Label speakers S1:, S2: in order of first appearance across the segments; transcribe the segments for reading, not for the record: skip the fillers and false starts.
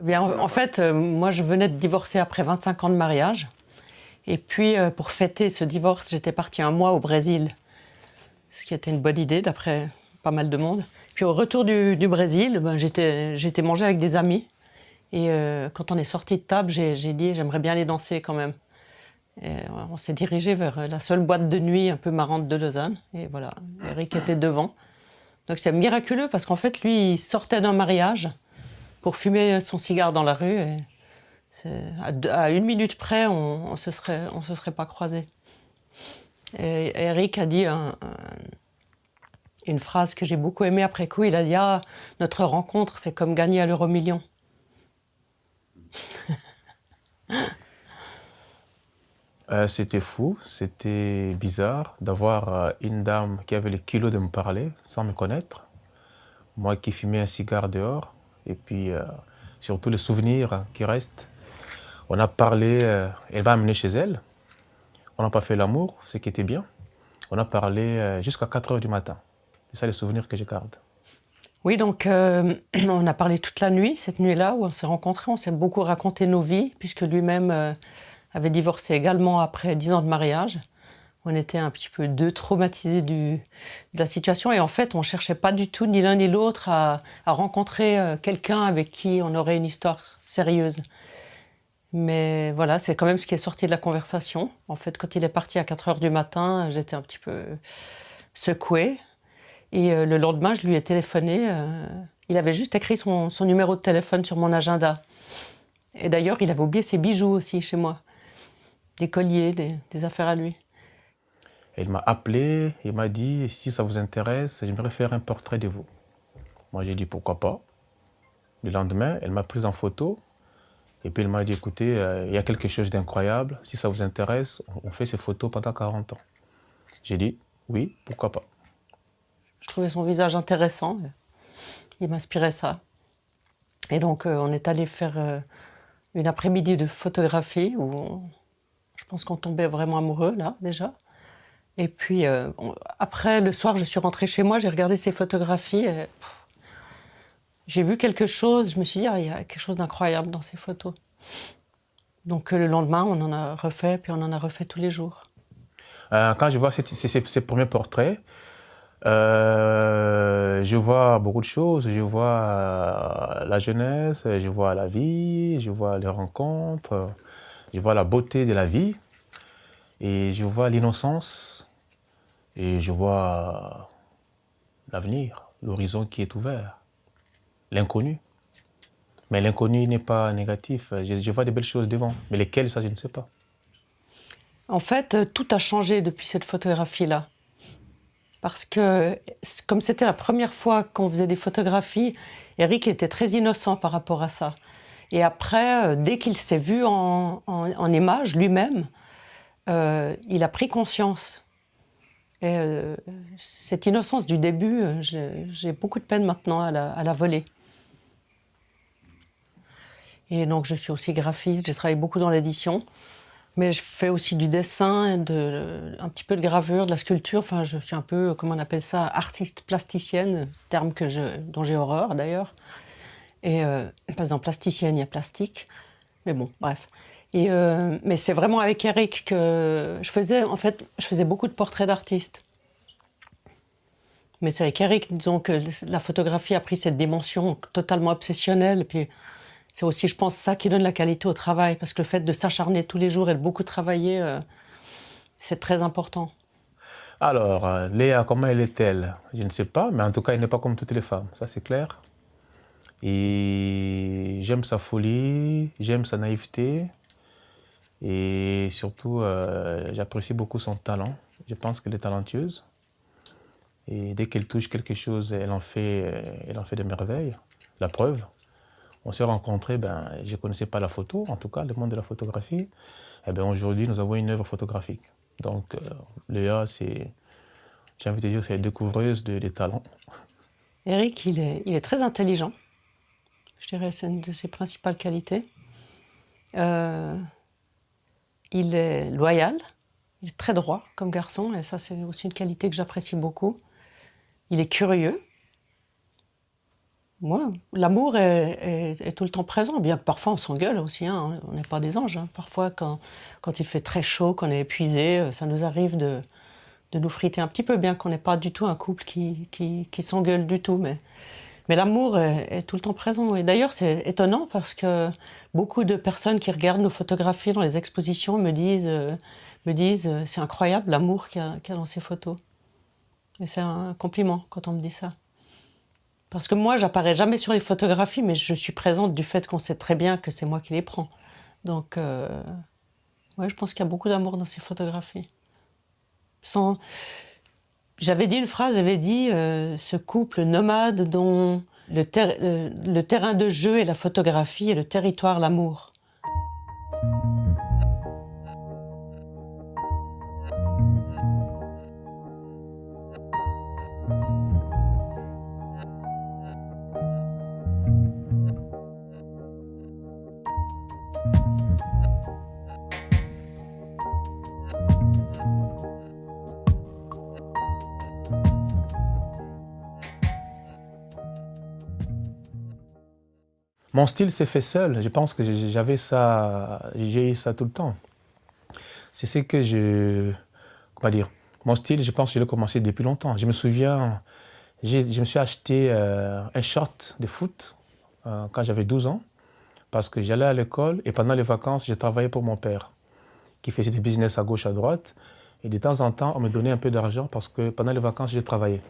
S1: Bien, en fait, moi, je venais de divorcer après 25 ans de mariage. Et puis, pour fêter ce divorce, j'étais partie un mois au Brésil, ce qui était une bonne idée, d'après pas mal de monde. Puis, au retour du Brésil, j'étais manger avec des amis. Et quand on est sorti de table, j'ai dit, j'aimerais bien aller danser quand même. Et on s'est dirigé vers la seule boîte de nuit un peu marrante de Lausanne. Et voilà, Eric était devant. Donc, c'est miraculeux parce qu'en fait, lui, il sortait d'un mariage pour fumer son cigare dans la rue. Et à une minute près, on se serait pas croisés. Et Eric a dit une phrase que j'ai beaucoup aimée après coup. Il a dit notre rencontre, c'est comme gagner à l'euro-million.
S2: C'était fou, c'était bizarre d'avoir une dame qui avait le culot de me parler sans me connaître. Moi qui fumais un cigare dehors. Et puis surtout les souvenirs qui restent. On a parlé, elle m'a amené chez elle. On n'a pas fait l'amour, ce qui était bien. On a parlé jusqu'à 4 heures du matin. C'est ça les souvenirs que je garde.
S1: Oui, donc on a parlé toute la nuit, cette nuit-là où on s'est rencontrés. On s'est beaucoup raconté nos vies, puisque lui-même avait divorcé également après 10 ans de mariage. On était un petit peu deux traumatisés de la situation. Et en fait, on ne cherchait pas du tout, ni l'un ni l'autre, à rencontrer quelqu'un avec qui on aurait une histoire sérieuse. Mais voilà, c'est quand même ce qui est sorti de la conversation. En fait, quand il est parti à 4 heures du matin, j'étais un petit peu secouée. Et le lendemain, je lui ai téléphoné. Il avait juste écrit son numéro de téléphone sur mon agenda. Et d'ailleurs, il avait oublié ses bijoux aussi chez moi. Des colliers, des affaires à lui.
S2: Elle m'a appelé et m'a dit, si ça vous intéresse, j'aimerais faire un portrait de vous. Moi, j'ai dit, pourquoi pas. Le lendemain, elle m'a prise en photo. Et puis elle m'a dit, écoutez, il y a quelque chose d'incroyable. Si ça vous intéresse, on fait ces photos pendant 40 ans. J'ai dit, oui, pourquoi pas.
S1: Je trouvais son visage intéressant. Il m'inspirait ça. Et donc, on est allé faire une après-midi de photographie où je pense qu'on tombait vraiment amoureux, là, déjà. Et puis, après, le soir, je suis rentrée chez moi, j'ai regardé ses photographies et j'ai vu quelque chose. Je me suis dit, il y a quelque chose d'incroyable dans ces photos. Donc, le lendemain, on en a refait, puis on en a refait tous les jours.
S2: Quand je vois ces premiers portraits, je vois beaucoup de choses. Je vois la jeunesse, je vois la vie, je vois les rencontres, je vois la beauté de la vie, et je vois l'innocence, et je vois l'avenir, l'horizon qui est ouvert, l'inconnu. Mais l'inconnu n'est pas négatif. Je vois des belles choses devant, mais lesquelles, ça, je ne sais pas.
S1: En fait, tout a changé depuis cette photographie-là. Parce que, comme c'était la première fois qu'on faisait des photographies, Eric était très innocent par rapport à ça. Et après, dès qu'il s'est vu en image lui-même, il a pris conscience. Et cette innocence du début, j'ai beaucoup de peine maintenant à la voler. Et donc, je suis aussi graphiste, j'ai travaillé beaucoup dans l'édition. Mais je fais aussi du dessin, un petit peu de gravure, de la sculpture. Enfin, je suis un peu, comment on appelle ça, artiste plasticienne, terme dont j'ai horreur d'ailleurs. Et parce que dans plasticienne, il y a plastique. Mais bon, bref. Et, mais c'est vraiment avec Eric que je faisais beaucoup de portraits d'artistes. Mais c'est avec Eric, disons, que la photographie a pris cette dimension totalement obsessionnelle. Et puis, c'est aussi, je pense, ça qui donne la qualité au travail. Parce que le fait de s'acharner tous les jours et de beaucoup travailler, c'est très important.
S2: Alors, Léa, comment elle est-elle? Je ne sais pas, mais en tout cas, elle n'est pas comme toutes les femmes, ça c'est clair. Et j'aime sa folie, j'aime sa naïveté. Et surtout, j'apprécie beaucoup son talent. Je pense qu'elle est talentueuse. Et dès qu'elle touche quelque chose, elle en fait des merveilles. La preuve, on s'est rencontrés, je ne connaissais pas la photo, en tout cas, le monde de la photographie. Et bien aujourd'hui, nous avons une œuvre photographique. Donc, Léa, j'ai envie de dire, c'est la découvreuse des talents.
S1: Eric, il est très intelligent. Je dirais que c'est une de ses principales qualités. Il est loyal. Il est très droit comme garçon. Et ça, c'est aussi une qualité que j'apprécie beaucoup. Il est curieux. Moi, l'amour est tout le temps présent, bien que parfois on s'engueule aussi, hein, on n'est pas des anges. Hein. Parfois, quand il fait très chaud, qu'on est épuisé, ça nous arrive de nous friter un petit peu, bien qu'on n'est pas du tout un couple qui s'engueule du tout. Mais l'amour est tout le temps présent. Et d'ailleurs, c'est étonnant parce que beaucoup de personnes qui regardent nos photographies dans les expositions me disent c'est incroyable l'amour qu'il y a dans ces photos. Et c'est un compliment quand on me dit ça. Parce que moi, j'apparais jamais sur les photographies, mais je suis présente du fait qu'on sait très bien que c'est moi qui les prends. Donc, ouais, je pense qu'il y a beaucoup d'amour dans ces photographies. J'avais dit une phrase, j'avais dit ce couple nomade dont le terrain de jeu est la photographie et le territoire l'amour.
S2: Mon style s'est fait seul. Je pense que j'ai eu ça tout le temps. C'est ce que comment dire, mon style, je pense que je l'ai commencé depuis longtemps. Je me souviens, je me suis acheté un short de foot quand j'avais 12 ans, parce que j'allais à l'école et pendant les vacances, je travaillais pour mon père, qui faisait des business à gauche, à droite. Et de temps en temps, on me donnait un peu d'argent parce que pendant les vacances, je travaillais.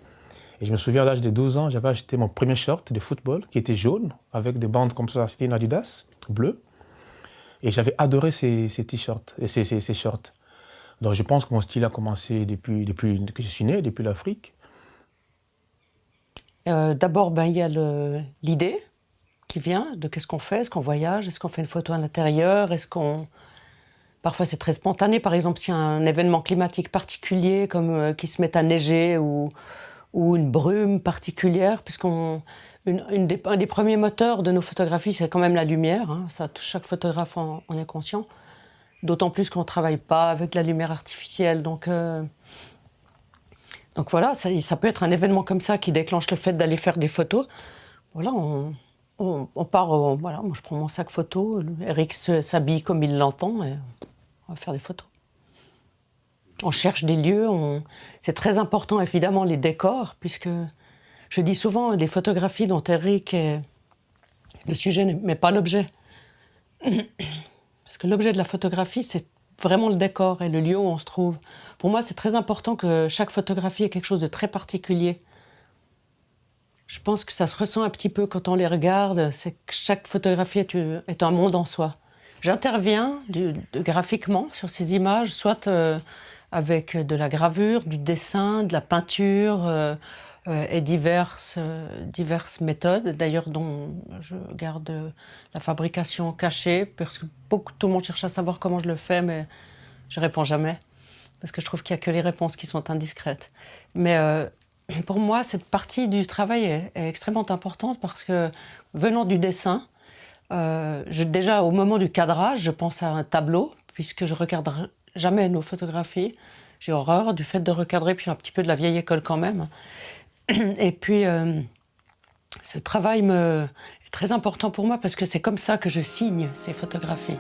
S2: Et je me souviens, à l'âge de 12 ans, j'avais acheté mon premier short de football qui était jaune, avec des bandes comme ça. C'était une Adidas, bleue. Et j'avais adoré ces t-shirts, ces shorts. Donc je pense que mon style a commencé depuis que je suis né, depuis l'Afrique.
S1: D'abord, il y a l'idée qui vient de qu'est-ce qu'on fait, est-ce qu'on voyage, est-ce qu'on fait une photo à l'intérieur, Parfois c'est très spontané, par exemple s'il y a un événement climatique particulier, comme qu'il se met à neiger ou une brume particulière, puisqu'un des premiers moteurs de nos photographies, c'est quand même la lumière. Hein, ça, chaque photographe en est conscient. D'autant plus qu'on ne travaille pas avec la lumière artificielle. Donc voilà, ça peut être un événement comme ça qui déclenche le fait d'aller faire des photos. Voilà, on part, voilà, moi je prends mon sac photo, Eric s'habille comme il l'entend et on va faire des photos. On cherche des lieux, c'est très important évidemment les décors, puisque je dis souvent les photographies dont Eric est le sujet, mais pas l'objet. Parce que l'objet de la photographie, c'est vraiment le décor et le lieu où on se trouve. Pour moi, c'est très important que chaque photographie ait quelque chose de très particulier. Je pense que ça se ressent un petit peu quand on les regarde, c'est que chaque photographie est un monde en soi. J'interviens graphiquement sur ces images, soit avec de la gravure, du dessin, de la peinture et diverses méthodes, d'ailleurs dont je garde la fabrication cachée, parce que tout le monde cherche à savoir comment je le fais, mais je réponds jamais, parce que je trouve qu'il n'y a que les réponses qui sont indiscrètes. Mais pour moi, cette partie du travail est extrêmement importante, parce que venant du dessin, déjà au moment du cadrage, je pense à un tableau, puisque je regarde jamais nos photographies. J'ai horreur du fait de recadrer, puis j'ai un petit peu de la vieille école quand même. Et puis, ce travail est très important pour moi parce que c'est comme ça que je signe ces photographies.